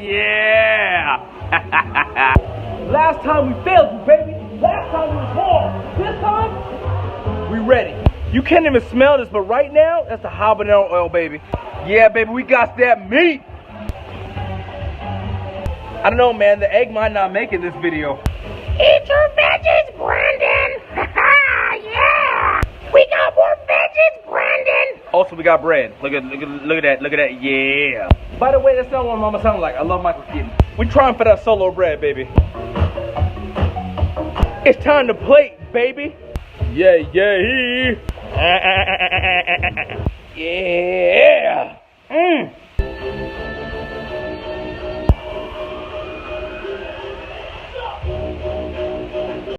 Yeah! Last time we failed you, baby. Last time we was wrong. This time, we ready. You can't even smell this, but right now, that's the habanero oil, baby. Yeah, baby, we got that meat. I don't know, man. The egg might not make it this video. Eat your veggies, Brandon. Yeah. We got more veggies, Brandon. Also, we got bread. Look at that. Yeah. By the way, that's not what Mama sounds like. I love Michael Keaton. We trying for that solo bread, baby. It's time to plate, baby. Yeah. Yeah.